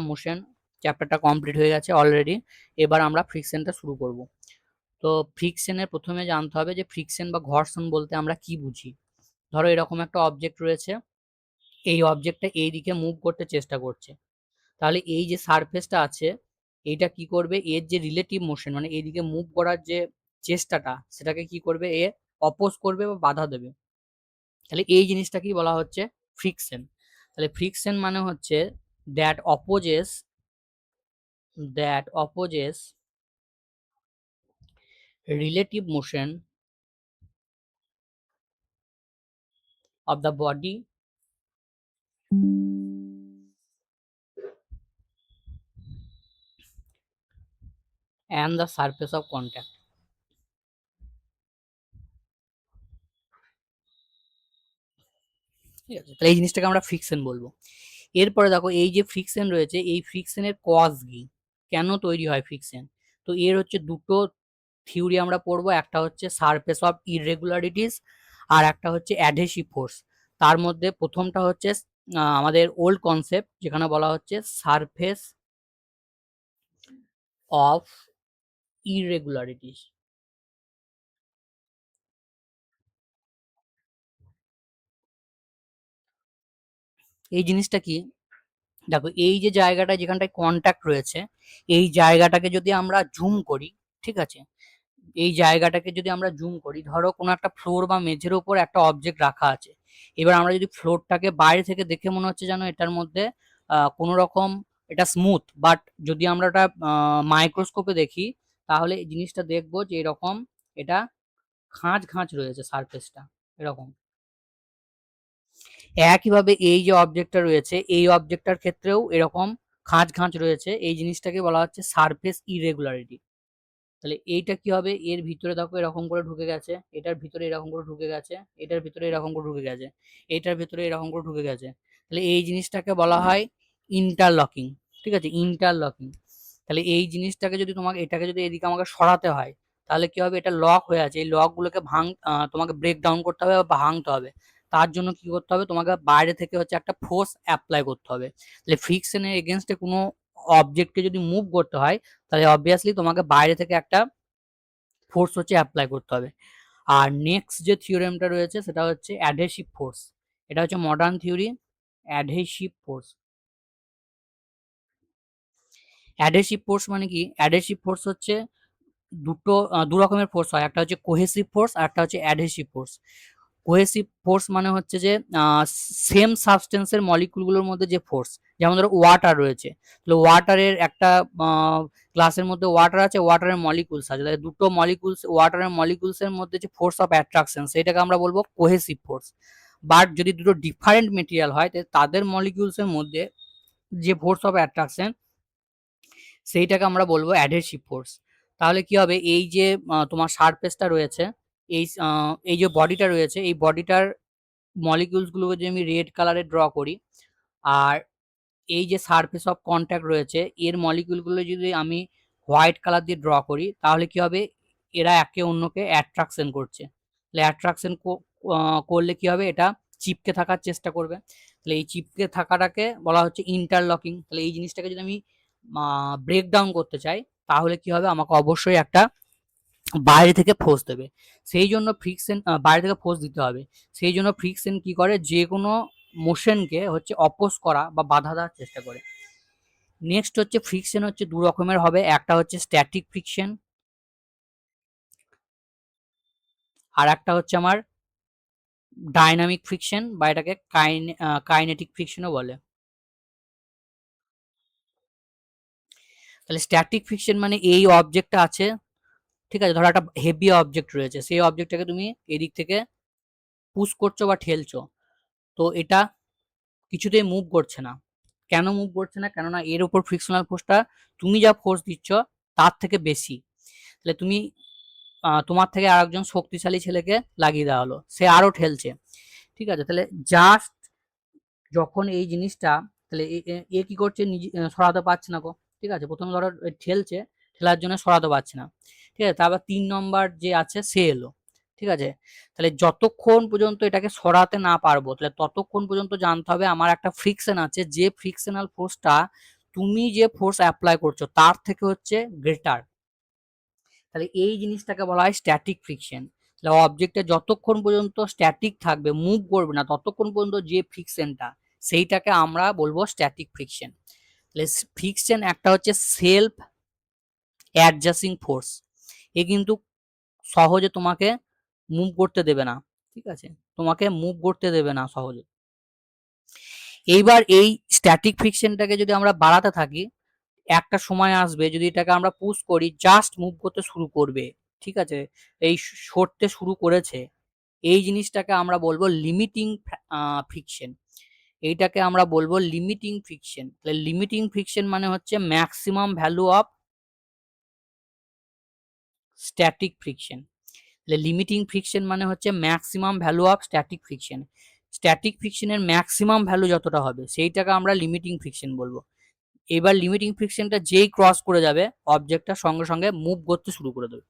Motion চ্যাপ্টারটা complete হয়ে গেছে অলরেডি। এবার আমরা ফ্রিকশনটা শুরু করব। তো ফ্রিকশনের প্রথমে জানতে হবে যে ফ্রিকশন বা ঘর্ষণ বলতে আমরা কি বুঝি। ধরো এরকম একটা অবজেক্ট রয়েছে, এই অবজেক্টটা এই দিকে মুভ করতে চেষ্টা করছে, তাহলে এই যে সারফেসটা আছে এইটা কি করবে, এর যে রিলেটিভ মোশন মানে এইদিকে মুভ করার যে চেষ্টাটা সেটাকে কি করবে, এ অপোজ করবে বা বাধা দেবে। তাহলে এই জিনিসটাকেই বলা হচ্ছে ফ্রিকশন। তাহলে ফ্রিকশন মানে হচ্ছে that opposes relative motion of the body and the surface of contact. ঠিক আছে, তাহলে এই জিনিসটাকে আমরা ফ্রিকশন বলবো। এরপরে দেখো এই যে ফ্রিকশন রয়েছে, এই ফ্রিকশনের কজ কি, কেন তৈরি হয় ফ্রিকশন। তো এর হচ্ছে দুটো থিওরি আমরা পড়বো, একটা হচ্ছে সারফেস অফ ইররেগুলারিটিস আর একটা হচ্ছে অ্যাডহেসিভ ফোর্স। তার মধ্যে প্রথমটা হচ্ছে আমাদের ওল্ড কনসেপ্ট, যেখানে বলা হচ্ছে সারফেস অফ ইররেগুলারিটিস। এই জিনিসটা কি, দেখো এই যে জায়গাটা যেখানটায় কন্ট্যাক্ট রয়েছে, এই জায়গাটাকে যদি আমরা জুম করি, ঠিক আছে, এই জায়গাটাকে যদি আমরা জুম করি, ধরো কোনো একটা ফ্লোর বা মেঝের উপর একটা অবজেক্ট রাখা আছে। এবার আমরা যদি ফ্লোরটাকে বাইরে থেকে দেখে মনে হচ্ছে যেন এটার মধ্যে কোনো রকম এটা স্মুথ, বাট যদি আমরা এটা মাইক্রোস্কোপে দেখি তাহলে এই জিনিসটা দেখবো যে এরকম এটা খাঁজ খাঁজ রয়েছে সারফেসটা এরকম। একইভাবে এই যে অবজেক্টটা রয়েছে, এই অবজেক্টটার ক্ষেত্রেও এরকম খাঁজ খাঁজ রয়েছে, এই জিনিসটাকে বলা হচ্ছে সারফেস ইরেগুলারিটি। তাহলে এইটা কি হবে, এর ভিতরে দেখো এরকম করে ঢুকে গেছে, এটার ভিতরে এরকম করে ঢুকে গেছে, এটার ভিতরে এরকম করে ঢুকে গেছে, এটার ভিতরে এরকম করে ঢুকে গেছে। তাহলে এই জিনিসটাকে বলা হয় ইন্টারলকিং। ঠিক আছে, ইন্টারলকিং। তাহলে এই জিনিসটাকে যদি তোমাকে এটাকে যদি এদিকে আমাকে সরাতে হয়, তাহলে কি হবে, এটা লক হয়ে আছে, এই লক গুলোকে তোমাকে ব্রেক ডাউন করতে হবে বা ভাঙতে হবে। তার জন্য কি করতে হবে, তোমাকে বাইরে থেকে হচ্ছে একটা ফোর্স অ্যাপ্লাই করতে হবে। তাহলে ফ্রিকশনের এগেনস্টে কোনো অবজেক্টকে যদি মুভ করতে হয়, তাহলে অবভিয়াসলি তোমাকে বাইরে থেকে একটা ফোর্স হচ্ছে অ্যাপ্লাই করতে হবে। আর নেক্সট যে থিওরেমটা রয়েছে সেটা হচ্ছে অ্যাডহেসিভ ফোর্স। এটা হচ্ছে modern theory, adhesive force. Adhesive force মানে কি, অ্যাডহেসিভ ফোর্স হচ্ছে দু রকমের ফোর্স হয়, একটা হচ্ছে কোহেসিভ ফোর্স আর একটা হচ্ছে অ্যাডহেসিভ ফোর্স। কোহেসিভ ফোর্স মানে হচ্ছে যে সেম সাবস্টেন্সের মলিকুলগুলোর মধ্যে যে ফোর্স, যেমন ধরো ওয়াটার রয়েছে, তাহলে ওয়াটারের একটা গ্লাসের মধ্যে ওয়াটার আছে, ওয়াটারের মলিকুলস আছে, তাহলে দুটো মলিকুলস ওয়াটারের মলিকুলসের মধ্যে যে ফোর্স অফ অ্যাট্রাকশন সেটাকে আমরা বলবো কোহেসিভ ফোর্স। বাট যদি দুটো ডিফারেন্ট মেটেরিয়াল হয় তাদের মলিকুলসের মধ্যে যে ফোর্স অফ অ্যাট্রাকশন সেইটাকে আমরা বলবো অ্যাডহেসিভ ফোর্স। তাহলে কি হবে, এই যে তোমার সারফেসটা রয়েছে, এই যে বডিটা রয়েছে, এই বডিটার মলিকিউলস গুলোকে যদি আমি রেড কালারে ড্র করি, আর এই যে সারফেস অফ কন্ট্যাক্ট রয়েছে এর মলিকিউল গুলো যদি আমি হোয়াইট কালার দিয়ে ড্র করি, তাহলে কি হবে, এরা একে অন্যকে অ্যাট্রাকশন করছে। তাহলে অ্যাট্রাকশন করলে কি হবে, এটা চিপকে থাকার চেষ্টা করবে। তাহলে এই চিপকে থাকাটাকে বলা হচ্ছে ইন্টারলকিং। তাহলে এই জিনিসটাকে যদি আমি ব্রেক ডাউন করতে চাই, তাহলে কি হবে, আমাকে অবশ্যই একটা বাইরে থেকে ফোর্স দেবে। সেই জন্য ফ্রিকশন বাইরে থেকে ফোর্স দিতে হবে। সেই জন্য ফ্রিকশন কি করে, যে কোনো মোশনকে হচ্ছে অপোজ করা বা বাধা দেওয়ার চেষ্টা করে। নেক্সট হচ্ছে ফ্রিকশন হচ্ছে দু রকমের হবে, একটা হচ্ছে স্ট্যাটিক ফ্রিকশন আর একটা হচ্ছে আমার ডাইনামিক ফ্রিকশন বা এটাকে কাইনেটিক ফ্রিকশনও বলে। তাহলে স্ট্যাটিক ফ্রিকশন মানে এই অবজেক্টটা আছে, ঠিক আছে, ধরো একটা হেভি অবজেক্ট রয়েছে, সেই অবজেক্টটাকে তুমি এদিক থেকে পুশ করছো বা ঠেলছো, তো এটা কিছুতেই মুভ করছে না। কেন মুভ করছে না, কেননা এর উপর ফ্রিকশনাল ফোর্সটা তুমি যা ফোর্স দিচ্ছ তার থেকে বেশি। তাহলে তুমি তোমার থেকে আরেকজন শক্তিশালী ছেলেকে লাগিয়ে দেওয়া হলো, সে আরো ঠেলছে, ঠিক আছে, তাহলে জাস্ট যখন এই জিনিসটা, তাহলে এ কি করছে, নিজে সরাতে পারছে না গো, ঠিক আছে, প্রথমে ধরো ঠেলছে, ঠেলার জন্য সরাতে পারছে না, ঠিক আছে, তারপর 3 নম্বর যে আছে সে এলো, ঠিক আছে। তাহলে যতক্ষণ পর্যন্ত এটাকে সরাতে না পারবো, তাহলে ততক্ষণ পর্যন্ত জানতে হবে আমার একটা ফ্রিকশন আছে, যে ফ্রিকশনাল ফোর্সটা তুমি যে ফোর্স অ্যাপ্লাই করছো তার থেকে হচ্ছে গ্রেটার, তাহলে এই জিনিসটাকে বলা হয় স্ট্যাটিক ফ্রিকশন। তাহলে অবজেক্টটা যতক্ষণ পর্যন্ত স্ট্যাটিক থাকবে, মুভ করবে না, ততক্ষণ পর্যন্ত যে ফ্রিকশনটা সেইটাকে আমরা বলবো স্ট্যাটিক ফ্রিকশন। তাহলে ফ্রিকশন একটা হচ্ছে সেলফ অ্যাডজাস্টিং ফোর্স, এ কিন্তু সহজে তোমাকে মুভ করতে দেবে না, ঠিক আছে, তোমাকে মুভ করতে দেবে না সহজে। এইবার এই স্ট্যাটিক ফ্রিকশনটাকে যদি আমরা বাড়াতে থাকি, একটা সময় আসবে যদি এটাকে আমরা পুশ করি জাস্ট মুভ করতে শুরু করবে, ঠিক আছে, এই সরতে শুরু করেছে, এই জিনিসটাকে আমরা বলবো লিমিটিং ফ্রিকশন। এইটাকে আমরা বলবো লিমিটিং ফ্রিকশন। তাহলে লিমিটিং ফ্রিকশন মানে হচ্ছে maximum value of static friction. তাহলে লিমিটিং ফ্রিকশন মানে হচ্ছে maximum value of static friction. Static ফ্রিকশনের ম্যাক্সিমাম ভ্যালু যতটা হবে সেইটাকে আমরা লিমিটিং ফ্রিকশন বলবো। এবার লিমিটিং ফ্রিকশনটা যেই ক্রস করে যাবে অবজেক্টটা সঙ্গে সঙ্গে মুভ করতে শুরু করে দেবে।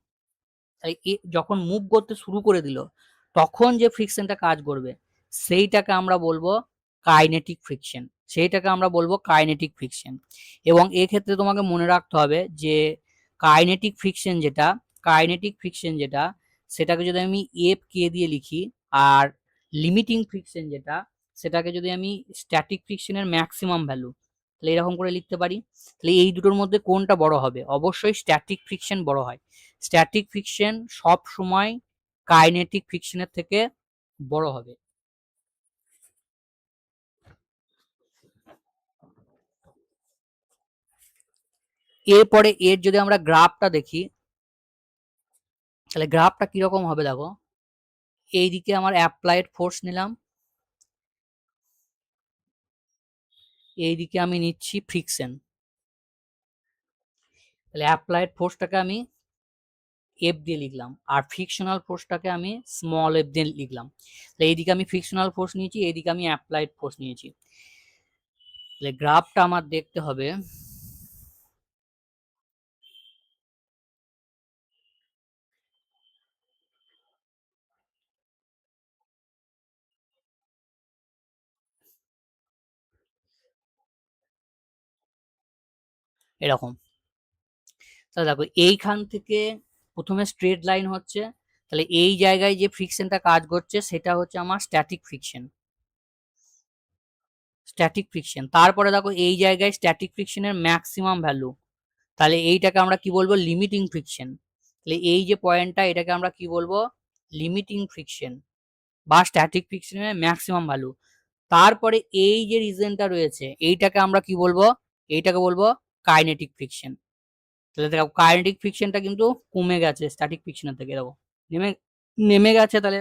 তাই যখন মুভ করতে শুরু করে দিল তখন যে ফ্রিকশনটা কাজ করবে সেইটাকে আমরা বলবো কাইনেটিক ফ্রিকশন, সেইটাকে আমরা বলবো কাইনেটিক ফ্রিকশন। এবং এক্ষেত্রে তোমাকে মনে রাখতে হবে যে কাইনেটিক ফ্রিকশন যেটা, কাইনেটিক ফ্রিকশন যেটা সেটাকে যদি আমি এফ কে দিয়ে লিখি, আর লিমিটিং ফ্রিকশন যেটা সেটাকে যদি আমি স্ট্যাটিক ফ্রিকশনের ম্যাক্সিমাম ভ্যালু, তাহলে এরকম করে লিখতে পারি। তাহলে এই দুটোর মধ্যে কোনটা বড় হবে? অবশ্যই স্ট্যাটিক ফ্রিকশন বড় হয়। স্ট্যাটিক ফ্রিকশন সব সময় কাইনেটিক ফ্রিকশনের থেকে বড় হবে। এরপরে এর যদি আমরা গ্রাফটা দেখি তাহলে গ্রাফটা কিরকম হবে দেখো, এইদিকে আমার অ্যাপ্লাইড ফোর্স নিলাম, এইদিকে আমি নিচ্ছি ফ্রিকশন। তাহলে অ্যাপ্লাইড ফোর্সটাকে আমি এফ দিয়ে লিখলাম আর ফ্রিকশনাল ফোর্সটাকে আমি স্মল এফ দিয়ে লিখলাম। তাহলে এইদিকে আমি ফ্রিকশনাল ফোর্স নিয়েছি, এইদিকে আমি অ্যাপ্লাইড ফোর্স নিয়েছি। তাহলে গ্রাফটা আমার দেখতে হবে এরকম। তাহলে দেখো এইখান থেকে প্রথমে স্ট্রেট লাইন হচ্ছে, তাহলে এই জায়গায় যে ফ্রিকশনটা কাজ করছে সেটা হচ্ছে আমার স্ট্যাটিক ফ্রিকশন, স্ট্যাটিক ফ্রিকশন। তারপরে দেখো এই জায়গায় স্ট্যাটিক ফ্রিকশনের ম্যাক্সিমাম ভ্যালু, তাহলে এইটাকে আমরা কি বলবো? Limiting friction. তাহলে এই যে পয়েন্টটা এটাকে আমরা কি বলবো? লিমিটিং ফ্রিকশন বা স্ট্যাটিক ফ্রিকশনের ম্যাক্সিমাম ভ্যালু। তারপরে এই যে রিজনটা রয়েছে এইটাকে আমরা কি বলবো? এইটাকে বলবো কাইনেটিক ফ্রিকশন। তাহলে দেখো কাইনেটিক ফ্রিকশনটা কিন্তু কমে গেছে স্ট্যাটিক ফ্রিকশনের থেকে, দেখো নেমে নেমে গেছে। তাহলে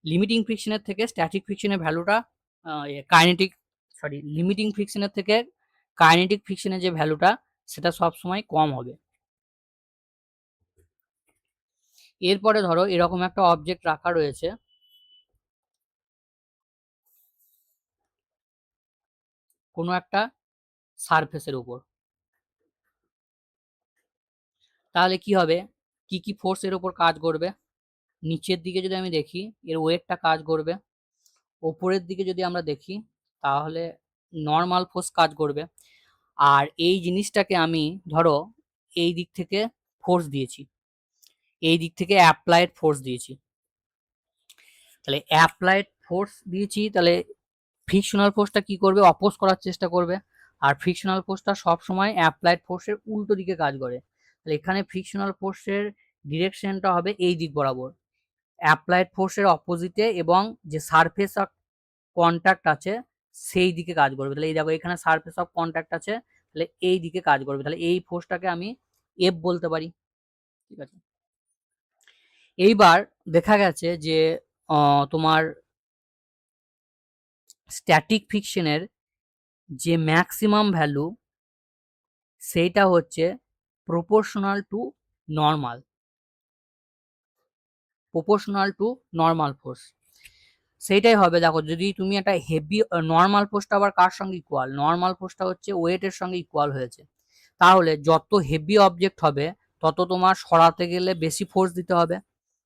লিমিটিং ফ্রিকশনের থেকে স্ট্যাটিক ফ্রিকশনের ভ্যালুটা কাইনেটিক, সরি, লিমিটিং ফ্রিকশনের থেকে কাইনেটিক ফ্রিকশনের যে ভ্যালুটা সেটা সবসময় কম হবে। এরপরে ধরো এরকম একটা অবজেক্ট রাখা রয়েছে, কোনো একটা সারফেসের উপর, তাহলে কি হবে? কি কি ফোর্স এর উপর কাজ করবে? নিচের দিকে যদি আমি দেখি এর ওয়েটটা কাজ করবে, ওপরের দিকে যদি আমরা দেখি তাহলে নর্মাল ফোর্স কাজ করবে। আর এই জিনিসটাকে আমি ধরো এই দিক থেকে ফোর্স দিয়েছি, এই দিক থেকে অ্যাপ্লাইড ফোর্স দিয়েছি। তাহলে অ্যাপ্লাইড ফোর্স দিয়েছি, তাহলে ফ্রিকশনাল ফোর্সটা কি করবে? অপোজ করার চেষ্টা করবে। আর ফ্রিকশনাল ফোর্সটা সবসময় অ্যাপ্লাইড ফোর্সের উল্টো দিকে কাজ করে। তাহলে এখানে ফ্রিকশনাল ফোর্সের ডিরেকশনটা হবে এই দিক বরাবর, অ্যাপ্লাইড ফোর্সের অপোজিটে, এবং যে সারফেস অফ কন্ট্যাক্ট আছে সেই দিকে কাজ করবে। তাহলে এই দেখো এখানে সারফেস অফ কন্ট্যাক্ট আছে, তাহলে এই দিকে কাজ করবে। তাহলে এই ফোর্সটাকে আমি এফ বলতে পারি, ঠিক আছে। এইবার দেখা গেছে যে তোমার স্ট্যাটিক ফ্রিকশনের যে ম্যাক্সিমাম ভ্যালু সেইটা হচ্ছে proportional to normal, proportional to normal force. সেইটাই হবে। দেখো যদি তুমি একটা হেভি, নর্মাল ফোর্সটা আবার কার সঙ্গে ইকুয়াল? নর্মাল ফোর্সটা হচ্ছে ওয়েটের সঙ্গে ইকুয়াল হয়েছে। তাহলে যত হেভি অবজেক্ট হবে তত তোমার সরাতে গেলে বেশি ফোর্স দিতে হবে।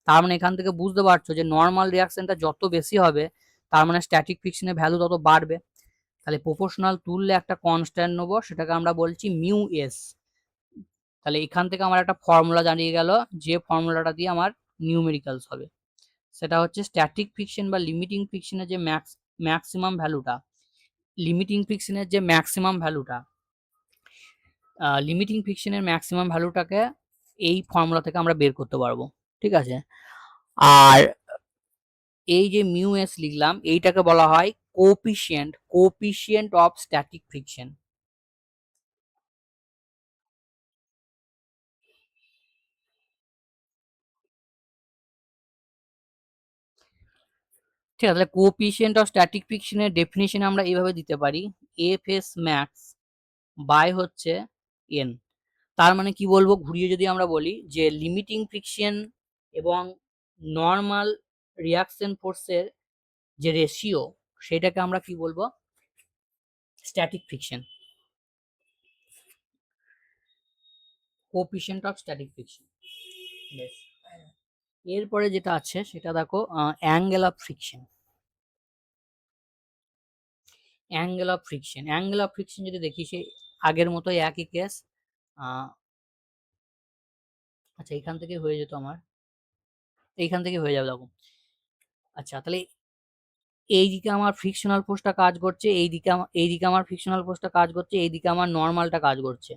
তার মানে এখান থেকে বুঝতে পারছো যে নর্মাল রিয়াকশনটা যত বেশি হবে তার মানে স্ট্যাটিক ফ্রিকশনের ভ্যালু তত বাড়বে। তাহলে প্রপোর্শনাল তুললে একটা কনস্ট্যান্ট নেবো, সেটাকে আমরা বলছি মিউ এস। তাহলে এখান থেকে আমার একটা ফর্মুলা জানিয়ে গেল, যে ফর্মুলাটা দিয়ে আমার নিউমেরিক্যালস হবে। সেটা হচ্ছে স্ট্যাটিক ফ্রিকশন বা লিমিটিং ফ্রিকশনের যে ম্যাক্সিমাম ভ্যালুটা, লিমিটিং ফ্রিকশনের যে ম্যাক্সিমাম ভ্যালুটা, লিমিটিং ফ্রিকশনের ম্যাক্সিমাম ভ্যালুটাকে এই ফর্মুলা থেকে আমরা বের করতে পারবো। ঠিক আছে, আর এই যে মিউ এস লিখলাম, এইটাকে বলা হয় কোপিশিয়েন্ট অফ স্ট্যাটিক ফ্রিকশন। ঠিক আছে, তাহলে কোপিশিয়েন্ট অফ স্ট্যাটিক ফ্রিকশনের ডেফিনিশন আমরা এইভাবে দিতে পারি, এফ এস ম্যাক্স বাই হচ্ছে এন। তার মানে কি বলবো, ঘুরিয়ে যদি আমরা বলি যে লিমিটিং ফ্রিকশন এবং নর্মাল রিয়াকশন ফোর্সের যে রেশিও, সেটাকে আমরা কি বলবো, static friction, coefficient of static friction. বেশ, এরপরে যেটা আছে সেটা দেখো angle of friction. Angle of friction যদি দেখি, সে আগের মতোই একই কেস। আচ্ছা, এখান থেকে হয়ে যেত আমার, এইখান থেকে হয়ে যাবে দেখো। আচ্ছা, তাহলে এইদিকে আমার ফ্রিকশনাল ফোর্সটা কাজ করছে, এইদিকে আমার ফ্রিকশনাল ফোর্সটা কাজ করছে, এইদিকে আমার নর্মালটা কাজ করছে।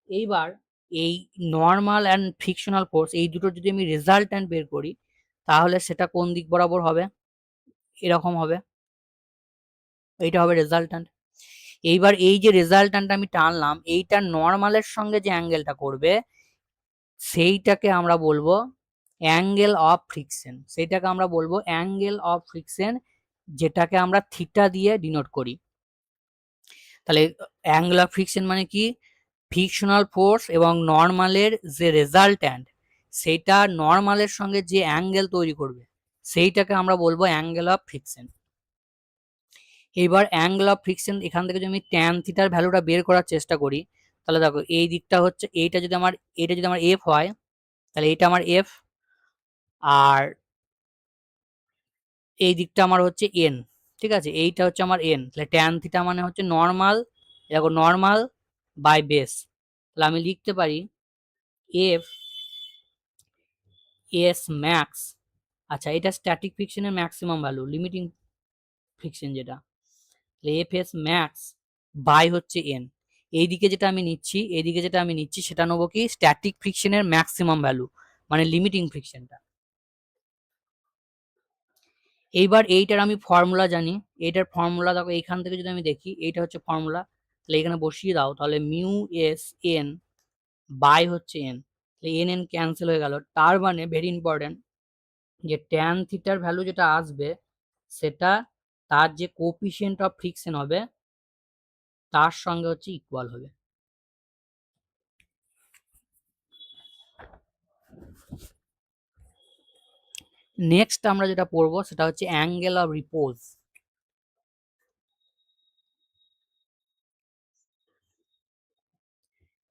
এইবার এই নর্মাল অ্যান্ড ফ্রিকশনাল ফোর্স, এই দুটো যদি আমি রেজাল্ট্যান্ট বের করি, তাহলে সেটা কোন দিক বরাবর হবে, এরকম হবে, এইটা হবে রেজাল্ট্যান্ট। এইবার এই যে রেজাল্ট্যান্ট আমি টানলাম, এইটা নর্মালের সঙ্গে যে অ্যাঙ্গেলটা করবে, সেইটাকে আমরা বলবো অ্যাঙ্গেল অফ ফ্রিকশন। সেইটাকে আমরা বলবো অ্যাঙ্গেল অফ ফ্রিকশন, যেটাকে আমরা থিটা দিয়ে ডিনোট করি। তাহলে অ্যাঙ্গেল অফ ফ্রিকশন মানে কি, ফ্রিকশনাল ফোর্স এবং নর্মালের যে রেজাল্ট্যান্ট, সেইটা নর্মালের সঙ্গে যে অ্যাঙ্গেল তৈরি করবে, সেইটাকে আমরা বলবো অ্যাঙ্গেল অফ ফ্রিকশন। এইবার অ্যাঙ্গেল অফ ফ্রিকশন এখান থেকে যদি আমি ট্যান থিটার ভ্যালুটা বের করার চেষ্টা করি, তাহলে দেখো এই দিকটা হচ্ছে, এইটা যদি আমার এফ হয়, তাহলে এইটা আমার এফ, আর এই দিকটা আমার হচ্ছে এন। ঠিক আছে, এইটা হচ্ছে আমার এন। তাহলে ট্যান থিটা মানে হচ্ছে নর্মাল, দেখো নর্মাল বাই বেস। তাহলে আমি লিখতে পারি এফ এস ম্যাক্স। আচ্ছা, এটা স্ট্যাটিক ফ্রিকশনের ম্যাক্সিমাম ভ্যালু, লিমিটিং ফ্রিকশন যেটা, এফ এস ম্যাক্স বাই হচ্ছে এন। এইদিকে যেটা আমি নিচ্ছি সেটা নেবো কি, স্ট্যাটিক ফ্রিকশনের ম্যাক্সিমাম ভ্যালু, মানে লিমিটিং ফ্রিকশনটা। এইবার এইটার আমি ফর্মুলা জানি, এইটার ফর্মুলা দেখো, এইখান থেকে যদি আমি দেখি, এইটা হচ্ছে ফর্মুলা, তাহলে এখানে বসিয়ে দাও, তাহলে মিউ এস এন বাই হচ্ছে এন। এন এন ক্যান্সেল হয়ে গেল, তার মানে ভেরি ইম্পর্টেন্ট, যে ট্যান থিটার ভ্যালু যেটা আসবে, সেটা তার যে কোপিশিয়েন্ট অফ ফ্রিকশন হবে তার সঙ্গে হচ্ছে ইকুয়াল হবে। নেক্সট আমরা যেটা পড়বো সেটা হচ্ছে অ্যাঙ্গেল অফ রিপোজ।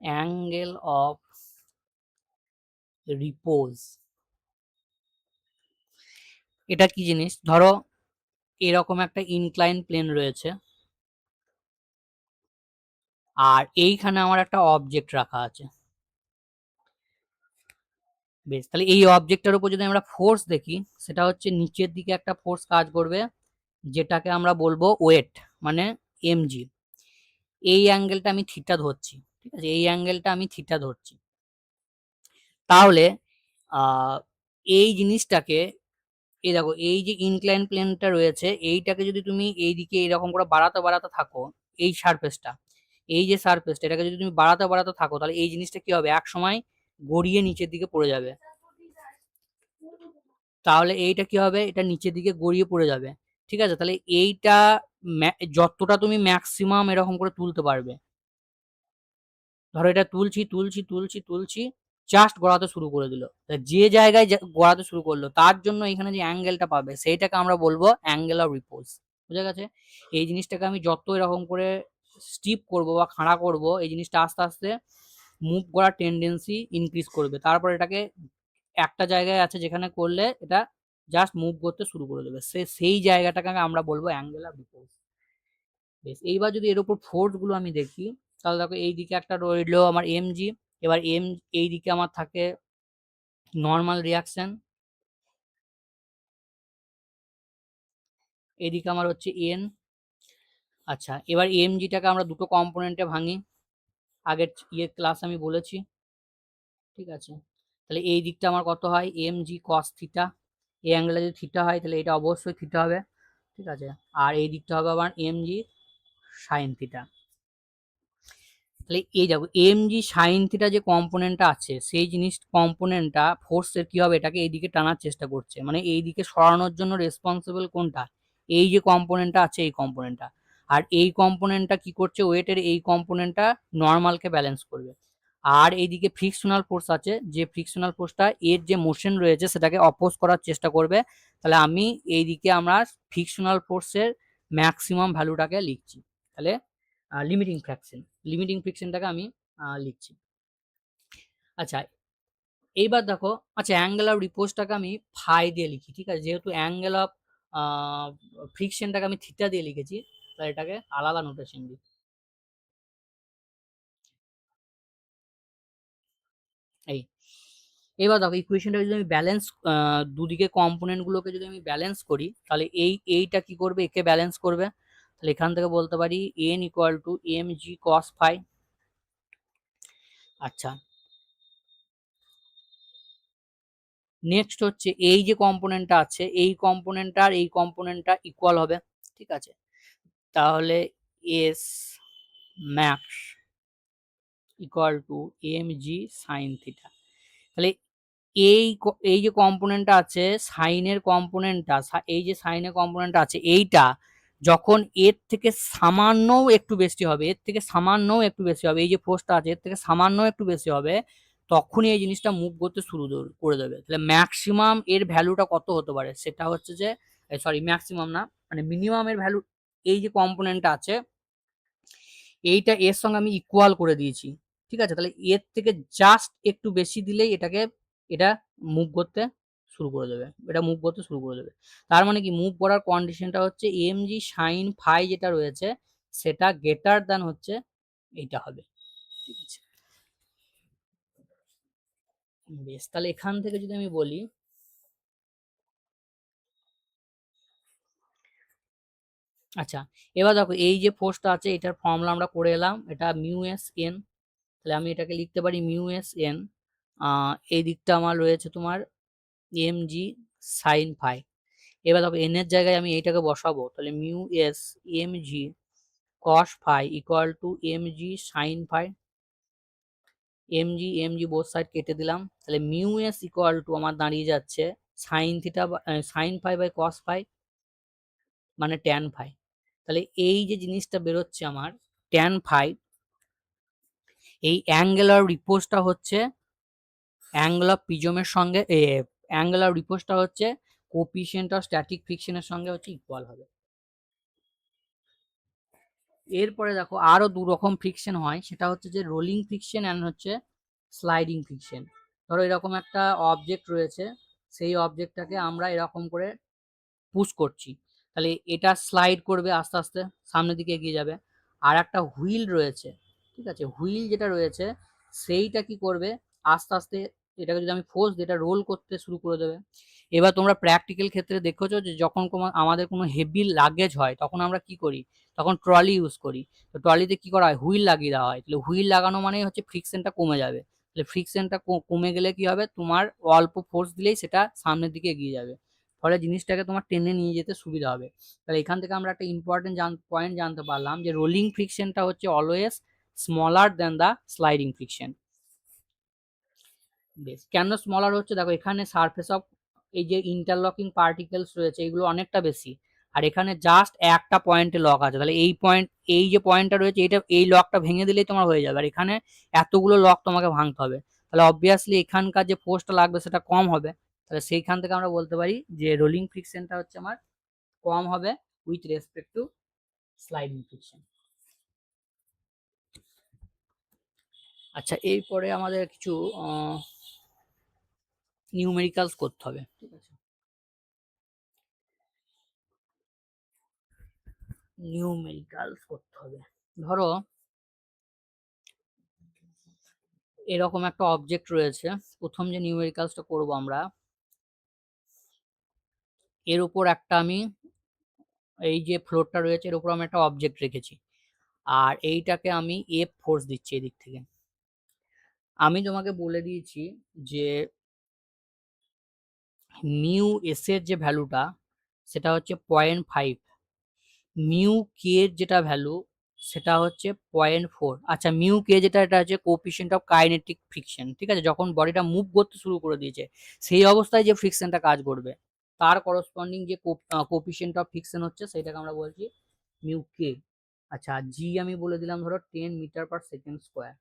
অ্যাঙ্গেল অফ রিপোজ এটা কি জিনিস, ধরো এরকম একটা ইনক্লাইন প্লেন রয়েছে, আর এইখানে আমার একটা অবজেক্ট রাখা আছে। বেশ, তাহলে এই অবজেক্টের উপর যদি আমরা ফোর্স দেখি, সেটা হচ্ছে নিচের দিকে একটা ফোর্স কাজ করবে, যেটাকে আমরা বলবো ওয়েট, মানে এমজি। এই অ্যাঙ্গেলটা আমি থিটা ধরছি। ঠিক আছে, এই অ্যাঙ্গেলটা আমি থিটা ধরছি। তাহলে এই জিনিসটাকে, এই দেখো এই যে ইনক্লাইন প্লেনটা রয়েছে, এইটাকে যদি তুমি এইদিকে এরকম করে বাড়াতে বাড়াতে থাকো, এই সারফেসটা, এই যে সারফেসটা, এটাকে যদি তুমি বাড়াতে বাড়াতে থাকো, তাহলে এই জিনিসটা কি হবে, এক সময় গড়িয়ে নিচের দিকে পড়ে যাবে। তাহলে এইটা কি হবে, এটা নিচের দিকে গড়িয়ে পড়ে যাবে। ঠিক আছে, তাহলে এইটা যতটা তুমি ম্যাক্সিমাম এরকম করে তুলতে পারবে, ধরো এটা তুলছি তুলছি তুলছি তুলছি, জাস্ট গড়াতে শুরু করে দিল, যে জায়গায় গড়াতে শুরু করলো তার জন্য এখানে যে অ্যাঙ্গেলটা পাবে, সেইটাকে আমরা বলবো অ্যাঙ্গেল অফ রিপোজ। বুঝা গেছে? এই জিনিসটাকে আমি যত এরকম করে স্টিপ করব বা খাড়া করব, এই জিনিসটা আস্তে আস্তে মুভ করার টেন্ডেন্সি ইনক্রিজ করবে। তারপর এটাকে একটা জায়গায় আছে যেখানে করলে এটা জাস্ট মুভ করতে শুরু করে দেবে, সেই জায়গাটাকে আমরা বলবো অ্যাঙ্গেল অফ রিপোর্স। বেশ, এইবার যদি এর উপর ফোর্স গুলো আমি দেখি, তাহলে দেখো এইদিকে একটা রইলো আমার mg, এবার এইদিকে আমার থাকে নর্মাল রিয়াকশন, এদিকে আমার হচ্ছে n। আচ্ছা, এবার mgটাকে আমরা দুটো কম্পোনেন্টে ভাঙি, আগের ক্লাস আমি বলেছি, ঠিক আছে। তাহলে এই দিকটা আমার কত হয়, mg cos থিটা, এই অ্যাঙ্গেলটা যদি থিটা হয় তাহলে এটা অবশ্যই থিটা হবে, ঠিক আছে। আর এই দিকটা হবে আবার mg sin থিটা। তাহলে এই দেখো mg sin থিটা যে কম্পোনেন্টটা আছে, সেই জিনিস কম্পোনেন্টটা ফোর্সের কি হবে, এটাকে এইদিকে টানার চেষ্টা করছে, মানে এইদিকে সরানোর জন্য রেসপন্সিবল কোনটা, এই যে কম্পোনেন্টটা আছে এই কম্পোনেন্টটা। আর এই কম্পোনেন্টটা কি করছে, ওয়েটের এই কম্পোনেন্টটা নর্মালকে ব্যালেন্স করবে। আর এইদিকে ফ্রিকশনাল ফোর্স আছে, যে ফ্রিকশনাল ফোর্সটা এর যে মোশন রয়েছে সেটাকে অপোজ করার চেষ্টা করবে। তাহলে আমি এইদিকে আমরা ফ্রিকশনাল ফোর্সের ম্যাক্সিমাম ভ্যালুটাকে লিখছি, তাহলে লিমিটিং ফ্র্যাকশন, লিমিটিং ফ্রিকশনটাকে আমি লিখছি। আচ্ছা, এইবার দেখো, আচ্ছা অ্যাঙ্গেল অফ রিপোজটাকে আমি ফাই দিয়ে লিখি, ঠিক আছে, যেহেতু অ্যাঙ্গেল অফ ফ্রিকশনটাকে আমি থিটা দিয়ে লিখেছি, তাহলে এটাকে আলাদা নোটেশন দিই। এই এবার দেখো ইকুয়েশনটা যদি আমি ব্যালেন্স, দুদিকে কম্পোনেন্ট গুলোকে যদি আমি ব্যালেন্স করি, তাহলে এইটা কি করবে, একে ব্যালেন্স করবে। তাহলে এখান থেকে বলতে পারি n equal to M G cos phi. আচ্ছা, নেক্সট হচ্ছে এই যে কম্পোনেন্টটা আছে, এই কম্পোনেন্টটা আর এই কম্পোনেন্টটা ইকুয়াল হবে, ঠিক আছে। তাহলে S max equal to M G sine theta. তাহলে এই যে কম্পোনেন্টটা আছে সাইনের কম্পোনেন্টটা, এই যে সাইনের কম্পোনেন্টটা আছে এইটা যখন এর থেকে সামান্য একটু বেশি হবে, এর থেকে সামান্য একটু বেশি হবে, এই যে ফোর্সটা আছে এর থেকে সামান্য একটু বেশি হবে, তখনই এই জিনিসটা মুভ করতে শুরু করে দেবে। তাহলে ম্যাক্সিমাম এর ভ্যালুটা কত হতে পারে, সেটা হচ্ছে যে, সরি ম্যাক্সিমাম না, মানে মিনিমাম এর ভ্যালু, এই যে কম্পোনেন্টটা আছে এইটা এর সঙ্গে আমি ইকুয়াল করে দিয়েছি, ঠিক আছে। তাহলে এর থেকে জাস্ট একটু বেশি দিলেই এটা মুভ করতে শুরু করে দেবে, এটা মুভ করতে শুরু করে দেবে। তার মানে কি, মুভ করার কন্ডিশনটা হচ্ছে এম জি সাইন ফাই যেটা রয়েছে সেটা গ্রেটার দ্যান হচ্ছে এইটা হবে, ঠিক আছে। বেশ, তাহলে এখান থেকে যদি আমি বলি, আচ্ছা এবার দেখো এই যে ফোর্সটা আছে এটার ফর্মুলা আমরা করে এলাম, এটা মিউ এস এন। তাহলে আমি এটাকে লিখতে পারি মিউ এস এন, এই দিকটা আমার রয়েছে তোমার এম জি সাইন ফাই। এবার দেখো এন এর জায়গায় আমি এইটাকে বসাবো, তাহলে mu S M G cos phi equal to M G sine phi. M G both side কেটে দিলাম, তাহলে মিউ এস ইকুয়াল টু আমার দাঁড়িয়ে যাচ্ছে sine theta, sine phi by cos phi, মানে ট্যান ফাই। তাহলে এই যে জিনিসটা বেরোচ্ছে আমার ট্যান ফাই, এই অ্যাঙ্গেলার রিপোজটা হচ্ছে অ্যাঙ্গেল অফ প্রিজমের সঙ্গে, অ্যাঙ্গেল অফ রিপোজটা হচ্ছে কোপিসিয়েন্ট অফ স্ট্যাটিক ফ্রিকশনের সঙ্গে হচ্ছে ইকুয়াল হবে। এরপরে দেখো আরো দু রকম ফ্রিকশন হয়, সেটা হচ্ছে যে রোলিং ফ্রিকশন অ্যান্ড হচ্ছে স্লাইডিং ফ্রিকশন। ধরো এরকম একটা অবজেক্ট রয়েছে, সেই অবজেক্টটাকে আমরা এরকম করে পুশ করছি, তাহলে এটা স্লাইড করবে আস্তে আস্তে সামনের দিকে এগিয়ে যাবে। আর একটা হুইল রয়েছে, ঠিক আছে, হুইল যেটা রয়েছে সেইটা কি করবে, আস্তে আস্তে এটাকে যদি আমি ফোর্স দিই এটা রোল করতে শুরু করে দেবে। এবার তোমরা প্র্যাকটিক্যাল ক্ষেত্রে দেখেছো যে যখন আমাদের কোনো হেভি লাগেজ হয় তখন আমরা কি করি, তখন ট্রলি ইউজ করি। তো ট্রলিতে কি করা হয়, হুইল লাগিয়ে দেওয়া হয়, তাহলে হুইল লাগানো মানে হচ্ছে ফ্রিকশনটা কমে যাবে। তাহলে ফ্রিকশনটা কমে গেলে কি হবে, তোমার অল্প ফোর্স দিলেই সেটা সামনের দিকে এগিয়ে যাবে, ফলে জিনিসটাকে তোমার টেনে নিয়ে যেতে সুবিধা হবে। তাহলে এখান থেকে আমরা একটা ইম্পর্টেন্ট পয়েন্ট জানতে পারলাম যে রোলিং ফ্রিকশনটা হচ্ছে অলওয়েজ স্মলার দেন দা স্লাইডিং ফ্রিকশন। বেশ, কেন স্মলার হচ্ছে, দেখো এখানে সারফেস অফ এই যে ইন্টারলকিং পার্টিকেলস রয়েছে এগুলো অনেকটা বেশি, আর এখানে জাস্ট একটা পয়েন্টে লক আছে, তাহলে এই যে পয়েন্টটা রয়েছে এটা, এই লকটা ভেঙে দিলেই তোমার হয়ে যাবে, আর এখানে এতগুলো লক তোমাকে ভাঙতে হবে, তাহলে অবভিয়াসলি এখানকার যে ফোর্সটা লাগবে সেটা কম হবে। তাহলে সেইখান থেকে আমরা বলতে পারি যে রোলিং ফ্রিকশনটা হচ্ছে আমার কম হবে with respect to sliding friction. আচ্ছা, এরপরে আমাদের কিছু নিউমেরিক্যালস করতে হবে, ঠিক আছে। নিউমেরিক্যালস করতে হবে। ধরো এরকম একটা অবজেক্ট রয়েছে, প্রথম যে নিউমেরিক্যালসটা করব আমরা, এর উপর একটা আমি এই যে ফ্লোরটা রয়েছে এর উপর আমি একটা অবজেক্ট রেখেছি, আর এইটাকে আমি এফ ফোর্স দিচ্ছি এদিক থেকে। আমি তোমাকে বলে দিয়েছি যে মিউ এস এর যে ভ্যালুটা সেটা হচ্ছে 0.5, মিউ কে এর যেটা ভ্যালু সেটা হচ্ছে 0.4। আচ্ছা, মিউ কে যেটা, এটা হচ্ছে কোএফিসিয়েন্ট অফ কাইনেটিক ফ্রিকশন, ঠিক আছে, যখন বডিটা মুভ করতে শুরু করে দিয়েছে সেই অবস্থায় যে ফ্রিকশনটা কাজ করবে তার করসপন্ডিং যে কোএফিসিয়েন্ট অফ ফ্রিকশন হচ্ছে সেটাকে আমরা বলছি মিউ কে। আচ্ছা, জি আমি বলে দিলাম ধরো 10 মিটার পার সেকেন্ড স্কোয়ার।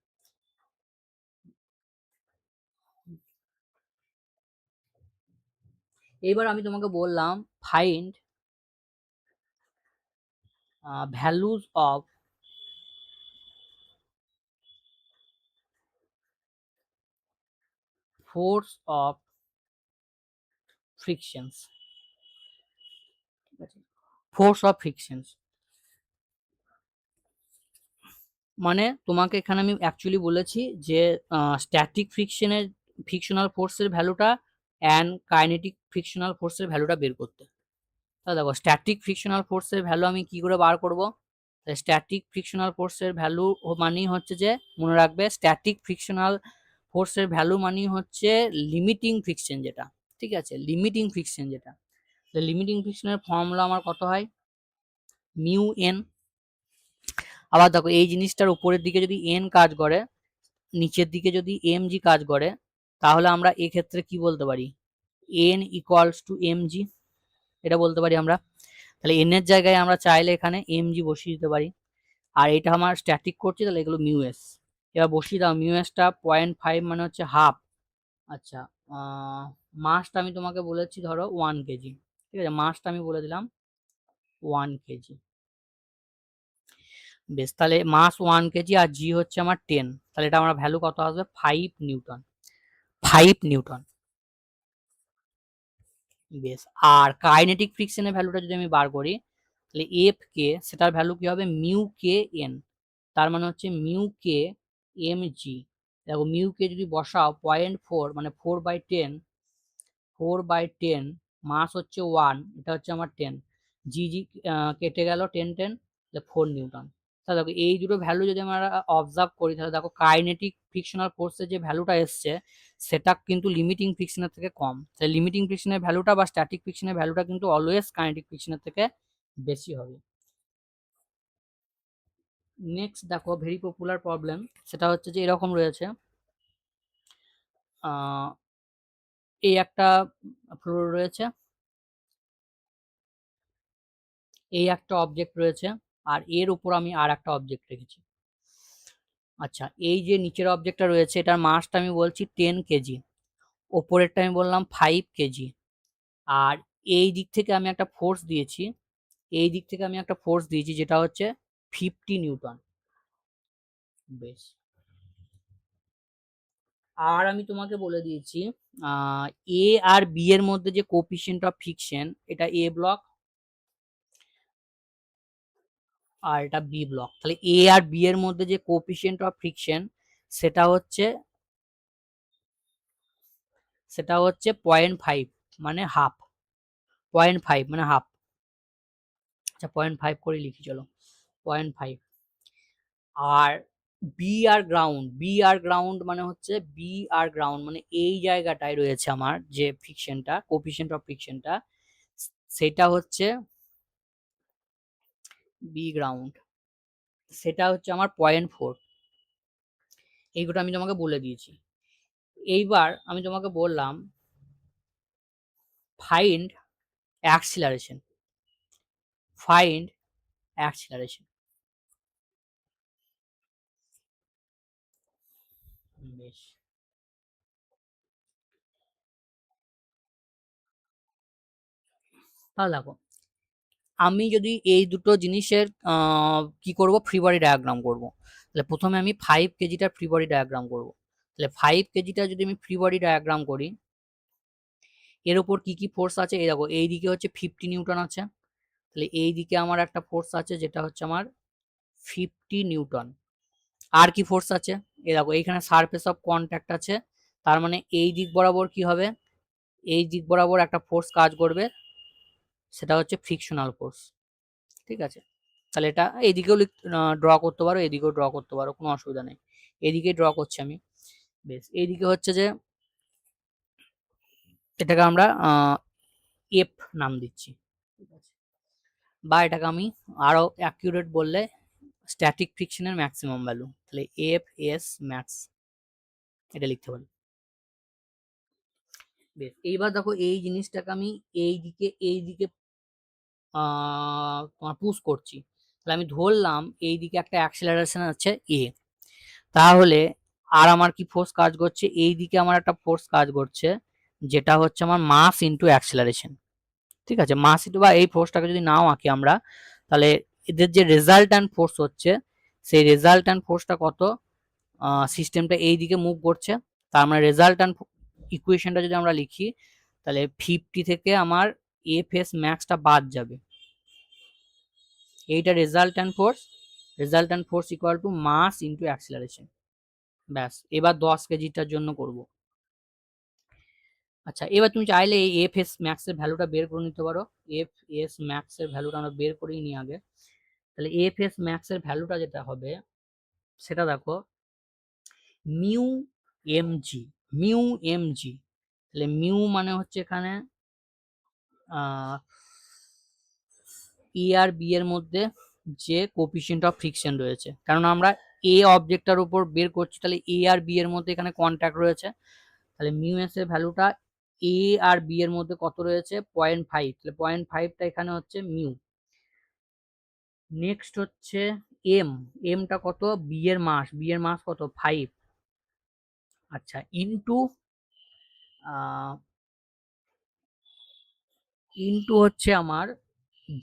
এইবার আমি তোমাকে বললাম find values of force of frictions, ঠিক আছে, ফোর্স অফ ফ্রিকশনস মানে তোমাকে এখানে আমি অ্যাকচুয়ালি বলেছি যে স্ট্যাটিক ফ্রিকশনের ফ্রিকশনাল ফোর্সের ভ্যালুটা অ্যান্ড কাইনেটিক ফ্রিকশনাল ফোর্সের ভ্যালুটা বের করতে। তাহলে দেখো স্ট্যাটিক ফ্রিকশনাল ফোর্সের ভ্যালু আমি কি করে বার করব, স্ট্যাটিক ফ্রিকশনাল ফোর্সের ভ্যালু মানেই হচ্ছে যে, মনে রাখবে স্ট্যাটিক ফ্রিকশনাল ফোর্সের ভ্যালু মানেই হচ্ছে লিমিটিং ফ্রিকশন যেটা, ঠিক আছে, লিমিটিং ফ্রিকশন যেটা। লিমিটিং ফ্রিকশনের ফর্মুলা আমার কত হয়, মিউ এন। আবার দেখো এই জিনিসটার উপরের দিকে যদি এন কাজ করে, নিচের দিকে যদি এম জি কাজ করে, তাহলে আমরা এক্ষেত্রে কি বলতে পারি, N equals to M G, এটা বলতে পারি আমরা। তাহলে এন এর জায়গায় আমরা চাইলে এখানে এম জি বসিয়ে দিতে পারি। আর এটা আমার স্ট্যাটিক করছি, তাহলে এগুলো মিউ এস। এবার বসিয়ে দাও, মিউ এসটা 0.5 মানে হচ্ছে হাফ। আচ্ছা, মাসটা আমি তোমাকে বলেছি ধরো 1 কেজি, ঠিক আছে, মাসটা আমি বলে দিলাম 1 কেজি। বেশ, তাহলে মাস 1 কেজি আর জি হচ্ছে আমার 10, তাহলে এটা আমার ভ্যালু কত আসবে, 5 নিউটন, 5 নিউটন। বেশ, আর কাইনেটিক ফ্রিকশনের ভ্যালুটা যদি আমি বার করি, তাহলে এফ কে সেটার ভ্যালু কি হবে, মিউ কে এন, তার মানে হচ্ছে মিউ কে এম জি। দেখো মিউ কে যদি বসাও 0.4 মানে 4/10, 4/10, মাস হচ্ছে 1, এটা হচ্ছে আমার 10, জি জি কেটে গেল 10 4 নিউটন। তাহলে দেখো এই দুটো ভ্যালু যদি আমরা অবজার্ভ করি, তাহলে দেখো কাইনেটিক ফ্রিকশনাল ফোর্সের যে ভ্যালুটা এসছে সেটা কিন্তু লিমিটিং ফ্রিকশনের থেকে কম। তাহলে লিমিটিং ফ্রিকশনের ভ্যালুটা বা স্ট্যাটিক ফ্রিকশনের ভ্যালুটা কিন্তু অলওয়েজ কাইনেটিক ফ্রিকশনের থেকে বেশি হবে। নেক্সট দেখো ভেরি পপুলার প্রবলেম, সেটা হচ্ছে যে এরকম রয়েছে, আহ, এই একটা ফ্লোর রয়েছে, এই একটা অবজেক্ট রয়েছে, আর এর উপর আমি আর একটা অবজেক্ট রেখেছি। আচ্ছা, এই যে নিচের অবজেক্টটা রয়েছে এটার মাসটা আমি বলছি 10 কেজি, ওপরেরটা আমি বললাম 5 কেজি, আর এই দিক থেকে আমি একটা ফোর্স দিয়েছি, এই দিক থেকে আমি একটা ফোর্স দিয়েছি যেটা হচ্ছে 50 নিউটন। বেশ, আর আমি তোমাকে বলে দিয়েছি এ আর বি এর মধ্যে যে কোএফিসিয়েন্ট অফ ফ্রিকশন, এটা এ ব্লক আর এটা বি ব্লক। তাহলে এ আর বি এর মধ্যে যে কোএফিসিয়েন্ট অফ ফ্রিকশন সেটা হচ্ছে 0.5 মানে হাফ, 0.5 মানে হাফ। আচ্ছা, 0.5 করে লিখি চলো, 0.5। আর বি আর গ্রাউন্ড মানে হচ্ছে বি আর গ্রাউন্ড মানে এই জায়গাটায় রয়েছে আমার যে ফ্রিকশনটা, কোএফিসিয়েন্ট অফ ফ্রিকশনটা, সেটা হচ্ছে বি গ্রাউন্ড, সেটা হচ্ছে আমার 0.4। এইগুলো আমি তোমাকে বলে দিয়েছি। এইবার আমি তোমাকে বললাম ফাইন্ড অ্যাক্সিলারেশন, ফাইন্ড অ্যাক্সিলারেশন। বেশ, তাহলে দেখো আমি যদি এই দুটো জিনিসের কি করব, ফ্রি বডি ডায়াগ্রাম করব, তাহলে প্রথমে আমি 5 কেজিটার ফ্রি বডি ডায়াগ্রাম করব। তাহলে 5 কেজিটা যদি আমি ফ্রি বডি ডায়াগ্রাম করি, এর উপর কি কি ফোর্স আছে, এই দেখো এইদিকে হচ্ছে 50 নিউটন আছে, তাহলে এই দিকে আমার একটা ফোর্স আছে যেটা হচ্ছে আমার 50 নিউটন। আর কি ফোর্স আছে, এই দেখো এইখানে সারফেস অফ কন্ট্যাক্ট আছে, তার মানে এই দিক বরাবর কি হবে, এই দিক বরাবর একটা ফোর্স কাজ করবে, সেটা হচ্ছে ফ্রিকশনাল ফোর্স। ঠিক আছে, তাহলে এটা এইদিকেও ড্র করতে পারো, এদিকেও ড্র করতে পারো, কোনো অসুবিধা নেই। এদিকে ড্র করছি আমি। বেশ, এইদিকে হচ্ছে যে এটাকে আমরা এফ নাম দিচ্ছি, ঠিক আছে, বা এটাকে আমি আরো অ্যাকিউরেট বললে স্ট্যাটিক ফ্রিকশনের ম্যাক্সিমাম ভ্যালু, তাহলে এফ এস ম্যাক্স এটা লিখতে পারি। বেশ, এইবার দেখো এই জিনিসটাকে আমি এই দিকে তোমার পুশ করছি, তাহলে আমি ধরলাম এই দিকে একটা অ্যাক্সেলারেশন আছে এ, তাহলে আর আমার কি ফোর্স কাজ করছে, এই দিকে আমার একটা ফোর্স কাজ করছে যেটা হচ্ছে আমার মাস ইনটু অ্যাক্সেলারেশন। ঠিক আছে, মাস ইনটু, বা এই ফোর্সটাকে যদি নাও আঁকি আমরা, তাহলে এদের যে রেজাল্ট্যান্ট ফোর্স হচ্ছে, সেই রেজাল্ট্যান্ট ফোর্সটা কত, সিস্টেমটা এই দিকে মুভ করছে, তার মানে রেজাল্ট্যান্ট ইকুয়েশনটা যদি আমরা লিখি, তাহলে 50 থেকে আমার এফ এস ম্যাক্সটা বাদ যাবে, এইটা resultant force equal to mass into acceleration. ব্যাস, এবার 10 কেজিটার জন্য করব। আচ্ছা, এবার তুমি চাইলে এই এফ এস ম্যাক্স এর ভ্যালুটা বের করে নিতে পারো। এফ এস ম্যাক্স এর ভ্যালুটা আমরা বের করেই নিই আগে। তাহলে এফ এস ম্যাক্স এর ভ্যালুটা যেটা হবে সেটা দেখো mu m g, mu m g, তাহলে মিউ মানে হচ্ছে এখানে ই আর বি এর মধ্যে যে কোফিশিয়েন্ট অফ ফ্রিকশন রয়েছে, কারণ আমরা এ অবজেক্টটার উপর বের করছি, তাহলে এ আর বি এর মধ্যে এখানে কন্ট্যাক্ট রয়েছে, তাহলে মিউ এস এর ভ্যালুটা এ আর বি এর মধ্যে কত রয়েছে 0.5, তাহলে 0.5টা এখানে হচ্ছে মিউ। নেক্সট হচ্ছে এম, এমটা কত, বি এর মাস কত 5, আচ্ছা, ইনটু ইনটু হচ্ছে আমার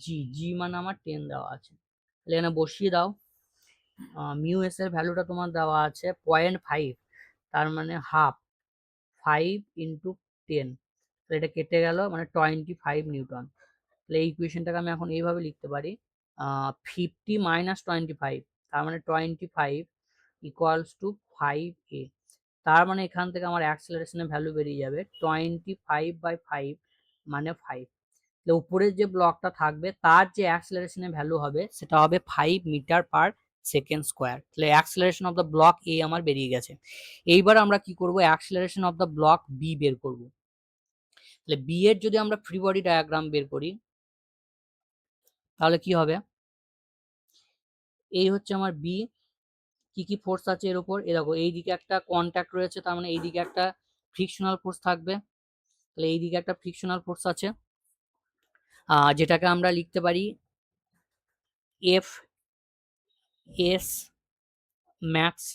জি, জি মানে আমার 10 দেওয়া আছে, তাহলে এখানে বসিয়ে দাও। মিউ এস এর ভ্যালুটা তোমার দেওয়া আছে 0.5, তার মানে হাফ, 5 ইন্টু 10, তাহলে এটা কেটে গেল, মানে 25 নিউটন। তাহলে এই ইকুয়েশনটাকে আমি এখন এইভাবে লিখতে পারি, 50 মাইনাস 25, তার মানে 25 ইকুয়ালস টু 5a, তার মানে এখান থেকে আমার অ্যাক্সেলারেশনের ভ্যালু বেরিয়ে যাবে 25/5 মানে 5। তাহলে উপরের যে ব্লকটা থাকবে তার যে অ্যাক্সেলারেশনের ভ্যালু হবে সেটা হবে 5 মিটার পার সেকেন্ড স্কোয়ার। তাহলে acceleration of the block A আমার বেরিয়ে গেছে। এইবার আমরা কি করব, acceleration of the block B বের করব। তাহলে বি এর যদি আমরা ফ্রি বডি ডায়াগ্রাম বের করি তাহলে কি হবে, এই হচ্ছে আমার বি, কি কি ফোর্স আছে এর উপর, এ দেখো এইদিকে একটা কন্ট্যাক্ট রয়েছে, তার মানে এইদিকে একটা ফ্রিকশনাল ফোর্স থাকবে, তাহলে এইদিকে একটা ফ্রিকশনাল ফোর্স আছে, যেটাকে আমরা লিখতে পারি এফ এস ম্যাক্স।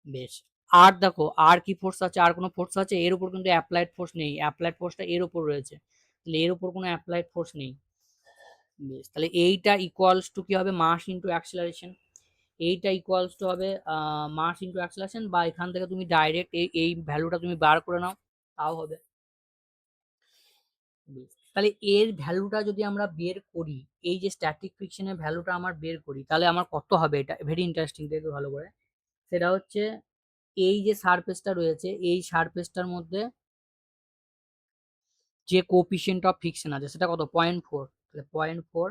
বেশ, আর দেখো আর কি ফোর্স আছে, আর কোনো ফোর্স আছে, এর উপর কিন্তু অ্যাপ্লাইড ফোর্স নেই, অ্যাপ্লাইড ফোর্সটা এর উপর রয়েছে, তাহলে এর উপর কোনো অ্যাপ্লাইড ফোর্স নেই। বেশ, তাহলে এইটা ইকুয়ালস টু কি হবে, মাস ইনটু অ্যাক্সেলারেশন, এইটা ইকুয়ালস টু হবে মাস ইনটু অ্যাক্সেলারেশন, বা এখান থেকে তুমি ডাইরেক্ট এই ভ্যালুটা তুমি বার করে নাও তাও হবে। তাহলে এর ভ্যালুটা যদি আমরা বের করি, এই যে স্ট্যাটিক ফ্রিকশনের ভ্যালুটা আমার বের করি, তাহলে আমার কত হবে, এটা ভেরি ইন্টারেস্টিং, দেখবে ভালো করে। সেটা হচ্ছে এই যে সারফেসটা রয়েছে, এই সারফেসটার মধ্যে যে কোফিশিয়েন্ট অফ ফ্রিকশন আছে সেটা কত 0.4, তাহলে 0.4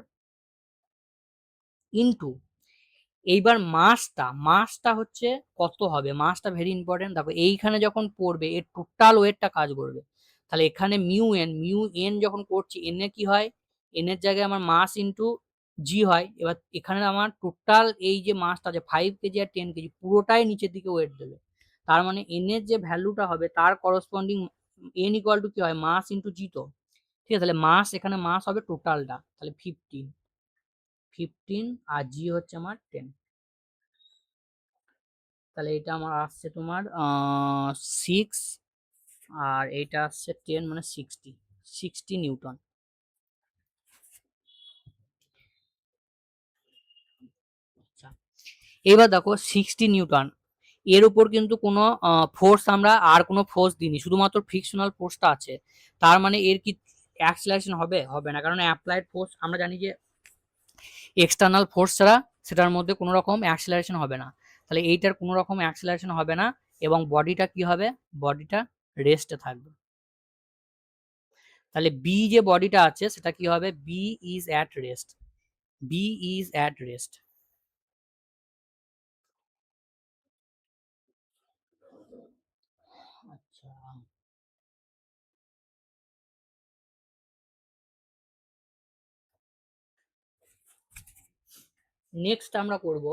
ইনটু, এইবার মাসটা হচ্ছে কত হবে, মাসটা ভেরি ইম্পর্টেন্ট। দেখো এইখানে যখন পড়বে এর টোটাল ওয়েটটা কাজ করবে, তাহলে এখানে মিউ এন যখন করছি, এন এ কি হয়, এন এর জায়গায় আমার মাস ইনটু জি হয়। এবার এখানে আমার টোটাল এই যে মাসটা আছে 5 কেজি আর 10 কেজি পুরোটাই নিচের দিকে ওয়েট দেবে, তার মানে এন এর যে ভ্যালুটা হবে তার করসপন্ডিং এন ইকুয়াল টু কি হয়, মাস ইনটু জি। তো ঠিক আছে, তাহলে এখানে মাস হবে টোটালটা, তাহলে 15 আর জি হচ্ছে আমার 10, তাহলে এটা আমার আসছে তোমার 6, আর এইটা আসছে 10, মানে 60 নিউটন। আচ্ছা, এবার দেখো 60 নিউটন, এর উপর কিন্তু কোনো ফোর্স আমরা আর কোনো ফোর্স দিইনি, শুধুমাত্র ফ্রিকশনাল ফোর্সটা আছে। তার মানে এর কি অ্যাক্সিলারেশন হবে? হবে না, কারণ অ্যাপ্লাইড ফোর্স আমরা জানি যে এক্সটার্নাল ফোর্স ছাড়া সেটার মধ্যে কোনো রকম অ্যাক্সিলারেশন হবে না। তাহলে এইটার কোনো রকম অ্যাক্সিলারেশন হবে না এবং বডিটা কি হবে? বডিটা রেস্টে থাকবে। তাহলে বি যে বডিটা আছে সেটা কি হবে? B is at rest. B is at rest. আচ্ছা, নেক্সট আমরা করব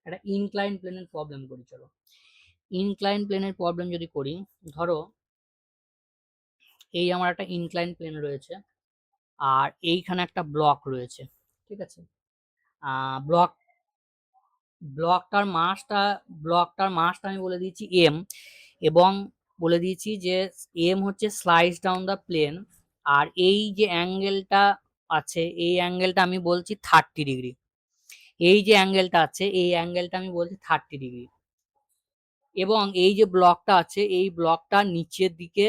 একটা ইনক্লাইন প্লেনের প্রবলেম করি। চলো, ইনক্লাইন প্লেনের প্রবলেম যদি করি, ধরো এই আমার একটা ইনক্লাইন প্লেন রয়েছে আর এইখানে একটা ব্লক রয়েছে, ঠিক আছে। ব্লক ব্লকটার মাসটা আমি বলে দিয়েছি এম, এবং বলে দিয়েছি যে এম হচ্ছে স্লাইস ডাউন দ্য প্লেন, আর এই যে অ্যাঙ্গেলটা আছে এই অ্যাঙ্গেলটা আমি বলছি 30 ডিগ্রি। এই যে অ্যাঙ্গেলটা আছে এই অ্যাঙ্গেলটা আমি বলছি 30 ডিগ্রি, এবং এই যে ব্লকটা আছে এই ব্লকটা নিচের দিকে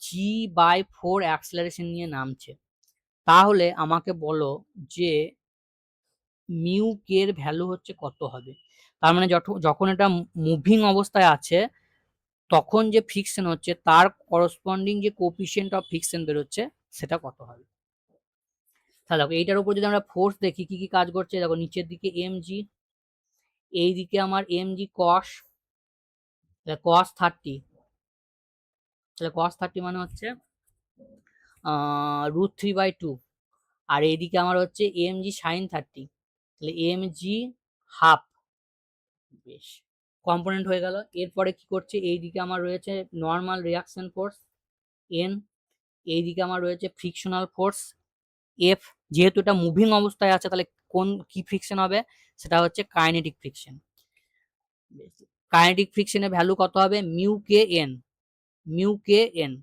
g/4 অ্যাক্সেলারেশন নিয়ে নামছে। তাহলে আমাকে বলো যে মিউ কে এর ভ্যালু হচ্ছে কত হবে? তার মানে যখন এটা মুভিং অবস্থায় আছে তখন যে ফ্রিকশন হচ্ছে তার করসপন্ডিং যে কোএফিসিয়েন্ট অফ ফ্রিকশন বেরোচ্ছে সেটা কত হবে? তাহলে দেখো এইটার উপর যদি আমরা ফোর্স দেখি কি কি কাজ করছে, দেখো নিচের দিকে এম জি, এই দিকে আমার এম জি কস, কস 30, তাহলে কস 30 মানে হচ্ছে √3/2, আর এইদিকে আমার হচ্ছে এম জি সাইন 30, তাহলে এম জি হাফ। বেশ, কম্পোনেন্ট হয়ে গেল। এরপরে কি করছে, এইদিকে আমার রয়েছে নর্মাল রিয়াকশন ফোর্স এন, এইদিকে আমার রয়েছে ফ্রিকশনাল ফোর্স এফ। যেহেতু এটা মুভিং অবস্থায় আছে তাহলে কি ফ্রিকশন হবে? সেটা হচ্ছে কাইনেটিক ফ্রিকশন। কাইনেটিক ফ্রিকশনের ভ্যালু কত হবে? Mu K N, mu K N.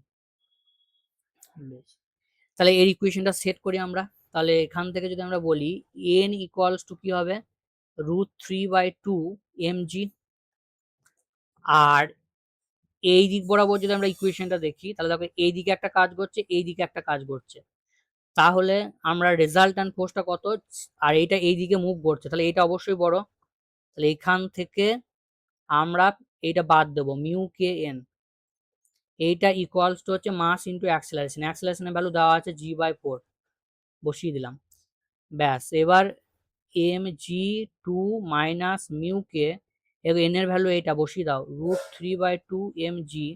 তাহলে এর ইকুয়েশনটা সেট করি আমরা। তাহলে এখান থেকে যদি আমরা বলি এন ইকুয়ালস টু কি হবে? √3/2 mg, আর এই দিক বরাবর যদি আমরা ইকুয়েশনটা দেখি তাহলে দেখো এই দিকে একটা কাজ করছে এই দিকে একটা কাজ করছে, তাহলে আমরা রেজাল্ট্যান্ট ফোর্সটা কত? আর এইটা এই দিকে মুভ করছে তাহলে এটা অবশ্যই বড়, তাহলে এখান থেকে আমরা এইটা বাদ দেবো মিউ কে এন। এইটা ইকুয়ালস টু হচ্ছে মাস ইন্টু অ্যাক্সেলারেশন, অ্যাক্সেলারেশনের ভ্যালু দেওয়া আছে g/4, বসিয়ে দিলাম। ব্যাস, এবার M G two minus mu K, এবার এন এর ভ্যালু এইটা বসিয়ে দাও, √3/2 M G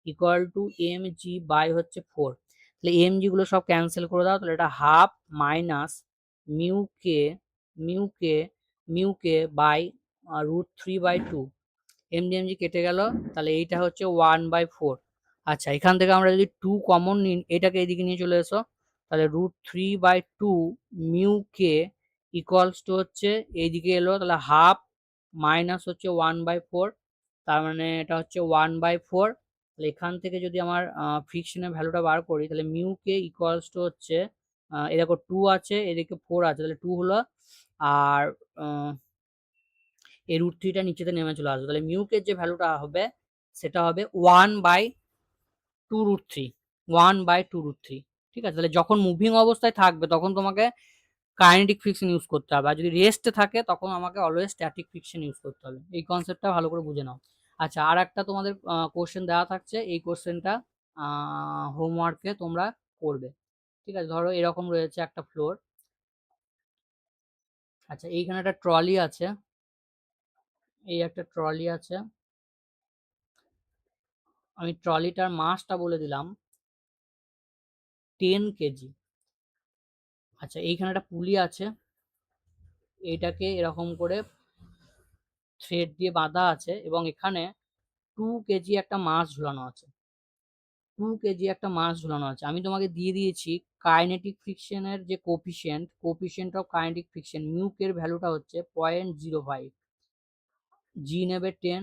equal to M G by হচ্ছে 4, তাহলে এম জি গুলো সব ক্যান্সেল করে দাও, তাহলে এটা half minus mu k, mu k mu k by √3/2, M g কেটে গেল, তাহলে এইটা হচ্ছে 1/4। আচ্ছা, এখান থেকে আমরা যদি 2 কমন নিই, এটাকে এদিকে নিয়ে চলে এসো, তাহলে √3/2 মিউ কে ইকুয়ালস টু হচ্ছে এইদিকে এলো, তাহলে হাফ মাইনাস হচ্ছে 1/4, তার মানে এটা হচ্ছে 1/4। তাহলে এখান থেকে যদি আমার ফ্রিকশনের ভ্যালুটা বার করি তাহলে মিউ কে ইকুয়ালস টু হচ্ছে এরকম 2 আছে এদিকে 4 আছে, তাহলে 2 হলো, আর এই √3টা নিচেতে নেমে চলে আসবে, তাহলে মিউকের যে ভ্যালুটা হবে সেটা হবে 1/2√3, 1/2√3। ঠিক আছে, তাহলে যখন মুভিং অবস্থায় থাকবে তখন তোমাকে কাইনেটিক ফ্রিকশন ইউজ করতে হবে, আর যদি রেস্টে থাকে তখন আমাকে অলওয়েজ স্ট্যাটিক ফ্রিকশন ইউজ করতে হবে। এই কনসেপ্টটা ভালো করে বুঝে নাও। আচ্ছা, আর একটা তোমাদের কোশ্চেন দেওয়া থাকছে, এই কোশ্চেনটা হোমওয়ার্কে তোমরা করবে। ঠিক আছে, ধরো এরকম রয়েছে একটা ফ্লোর। আচ্ছা, এইখানে একটা ট্রলি আছে, এই একটা ট্রলি আছে, আমি ট্রলিটার মাসটা বলে দিলাম 10 কেজি। আচ্ছা, এইখানে একটা পুলি আছে, এইটাকে এরকম করে থ্রেড দিয়ে বাঁধা আছে এবং এখানে 2 কেজি একটা মাছ ঝুলানো আছে, 2 কেজি একটা মাছ ঝুলানো আছে। আমি তোমাকে দিয়ে দিয়েছি কাইনেটিক ফ্রিকশনের যে কোফিশিয়েন্ট অফ কাইনেটিক ফ্রিকশন মিউকের ভ্যালুটা হচ্ছে 0.05, জি নেবে 10,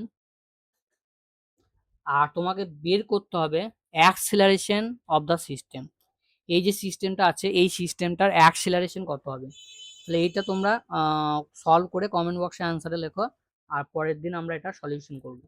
আর তোমাকে বের করতে হবে অ্যাক্সিলারেশন অফ দ্য সিস্টেম। এই যে সিস্টেমটা আছে এই সিস্টেমটার অ্যাক্সিলারেশন কত হবে। তাহলে এইটা তোমরা সলভ করে কমেন্ট বক্সে অ্যান্সারে লেখো, আর পরের দিন আমরা এটা সলিউশন করবো।